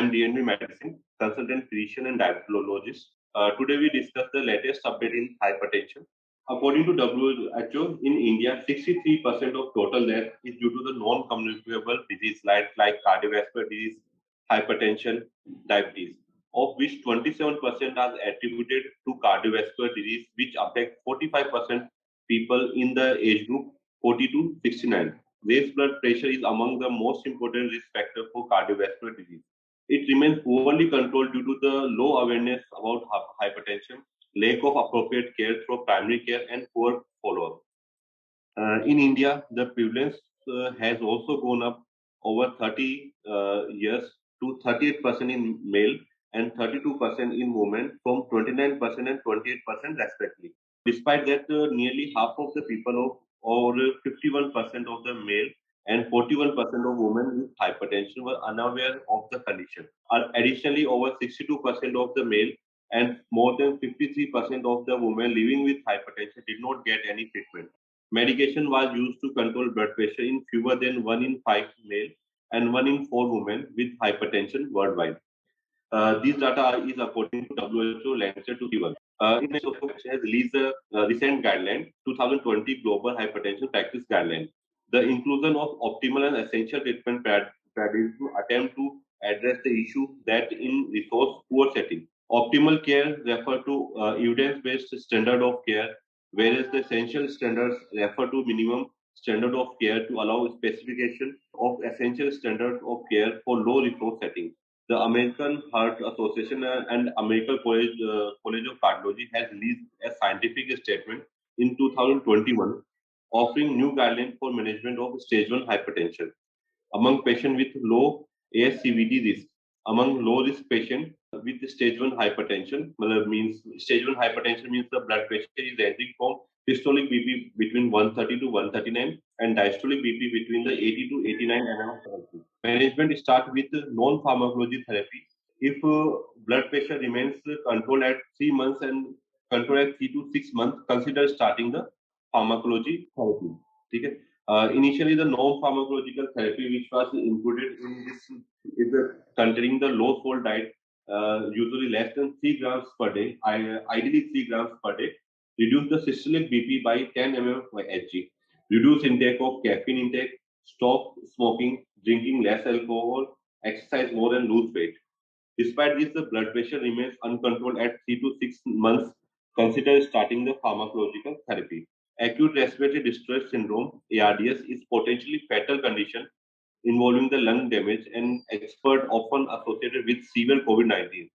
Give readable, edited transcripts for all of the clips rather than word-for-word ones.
I'm DNB Medicine, consultant physician and diabetologist. Today we discuss the latest update in hypertension. According to WHO, in India, 63% of total death is due to the non-communicable disease like cardiovascular disease, hypertension, diabetes, of which 27% are attributed to cardiovascular disease, which affect 45% people in the age group 40 to 69. Raised blood pressure is among the most important risk factor for cardiovascular disease. It remains poorly controlled due to the low awareness about hypertension, lack of appropriate care through primary care, and poor follow-up. In India, the prevalence has also gone up over 30 years to 38% in male and 32% in women, from 29% and 28% respectively. Despite that, nearly half of the people or 51% of the male and 41% of women with hypertension were unaware of the condition. Additionally, over 62% of the male and more than 53% of the women living with hypertension did not get any treatment. Medication was used to control blood pressure in fewer than 1 in 5 male and 1 in 4 women with hypertension worldwide. These data is according to WHO Lancet 21. International has released a recent guideline, 2020 Global Hypertension Practice Guideline. The inclusion of optimal and essential treatment paradigms to attempt to address the issue that in resource poor setting. Optimal care refer to evidence-based standard of care, whereas the essential standards refer to minimum standard of care to allow specification of essential standards of care for low resource settings. The American Heart Association and American College of Cardiology has released a scientific statement in 2021 offering new guidelines for management of stage 1 hypertension among patients with low ASCVD risk. Among low risk patients with stage 1 hypertension, means stage 1 hypertension means the blood pressure is ranging from systolic BP between 130 to 139 and diastolic BP between the 80 to 89 mm. Management start with non-pharmacology therapy. If blood pressure remains controlled at 3 months and controlled at 3 to 6 months, consider starting the pharmacology therapy. Okay? Initially, the non-pharmacological therapy which was included in this is containing the low salt diet, usually less than 3 grams per day, ideally 3 grams per day. Reduce the systolic BP by 10 mm by Hg. Reduce intake of caffeine intake. Stop smoking, drinking less alcohol, exercise more, and lose weight. Despite this, the blood pressure remains uncontrolled at 3 to 6 months. Consider starting the pharmacological therapy. Acute respiratory distress syndrome (ARDS) is potentially fatal condition involving the lung damage and expert often associated with severe COVID-19.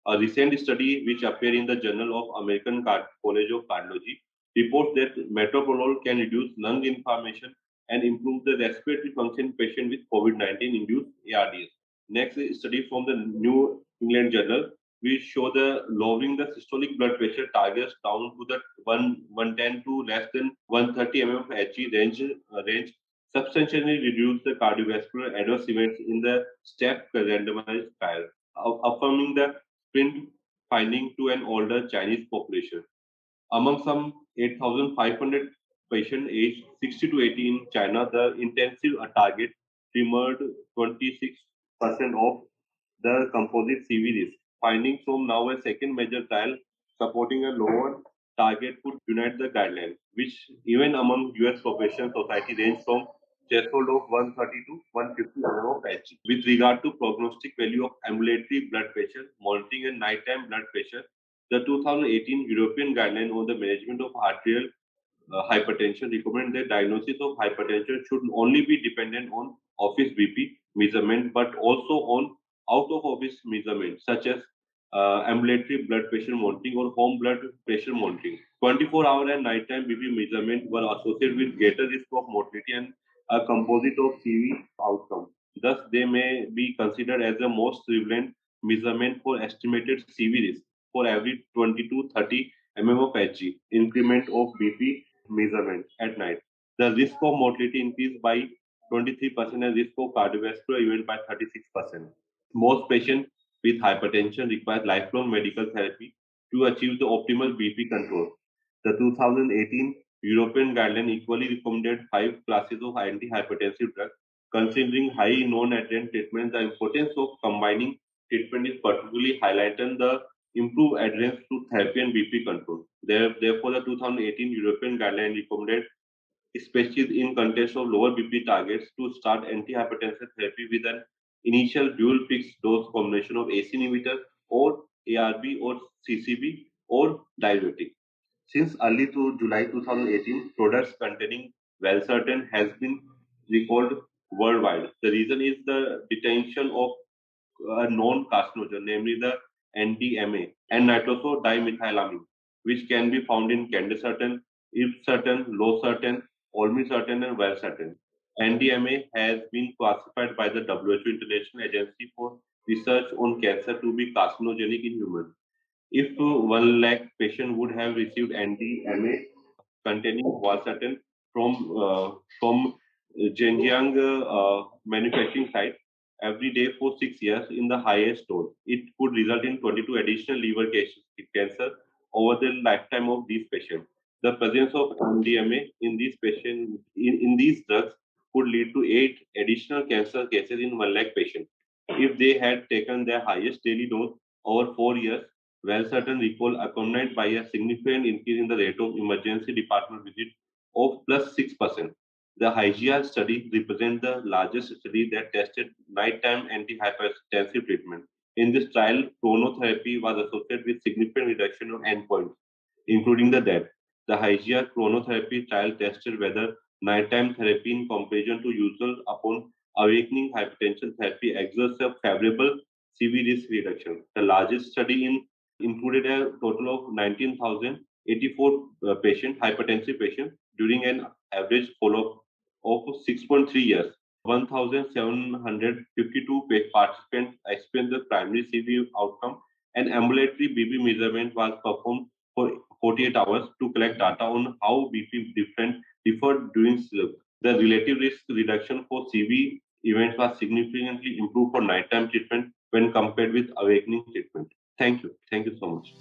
A recent study which appeared in the Journal of American College of Cardiology reports that metoprolol can reduce lung inflammation and improve the respiratory function in patients with COVID-19 induced ARDS. Next study from the New England Journal which show the lowering the systolic blood pressure targets down to the 110 to less than 130 mm of Hg range substantially reduce the cardiovascular adverse events in the STEP randomized trial, affirming the sprint finding to an older Chinese population. Among some 8,500 patients aged 60 to 80 in China, the intensive target removed 26% of the composite CVDs. Findings from now a second major trial supporting a lower target could unite the guideline, which even among US population society range from threshold of 130 to 150 mm of Hg. With regard to prognostic value of ambulatory blood pressure, monitoring and nighttime blood pressure, the 2018 European Guideline on the Management of Arterial Hypertension recommend that diagnosis of hypertension should only be dependent on office BP measurement, but also on out-of-office measurements such as ambulatory blood pressure monitoring or home blood pressure monitoring. 24-hour and nighttime BP measurement were associated with greater risk of mortality and a composite of CV outcome. Thus, they may be considered as the most prevalent measurement for estimated CV risk for every 20 to 30 mm of Hg increment of BP measurement at night. The risk of mortality increased by 23% and risk of cardiovascular event by 36%. Most patients with hypertension require lifelong medical therapy to achieve the optimal BP control. The 2018 European guideline equally recommended 5 classes of antihypertensive drugs. Considering high non-adherent treatment, the importance of combining treatment is particularly highlighting the improved adherence to therapy and BP control. Therefore, the 2018 European guideline recommended, especially in context of lower BP targets, to start antihypertensive therapy with an initial dual fixed dose combination of ACE inhibitor or ARB or CCB or diuretic. Since early to July 2018, products containing valsartan has been recalled worldwide. The reason is the detention of a known carcinogen, namely the NDMA and nitrosodimethylamine, which can be found in candesartan, ipsartan, losartan, olmesartan, and valsartan. NDMA has been classified by the WHO International Agency for Research on Cancer to be carcinogenic in humans. If 1 lakh patient would have received NDMA containing valsartan from Zhenjiang manufacturing site every day for 6 years in the highest dose, it could result in 22 additional liver cancer over the lifetime of these patients. The presence of MDMA in these patients in these drugs could lead to 8 additional cancer cases in 1 lakh patients if they had taken their highest daily dose over 4 years. Valsartan recall accompanied by a significant increase in the rate of emergency department visit of plus 6%. The HYGEA study represents the largest study that tested nighttime antihypertensive treatment. In this trial, chronotherapy was associated with significant reduction of endpoints, including the death. The HYGEA chronotherapy trial tested whether nighttime therapy in comparison to usual upon awakening hypertension therapy exerts a favorable CVDs reduction. The largest study included a total of 19,084 hypertensive patients during an average follow-up of 6.3 years. 1,752 participants experienced the primary CV outcome. An ambulatory BP measurement was performed for 48 hours to collect data on how BP differed during sleep. The relative risk reduction for CV events was significantly improved for nighttime treatment when compared with awakening treatment. Thank you. Thank you so much.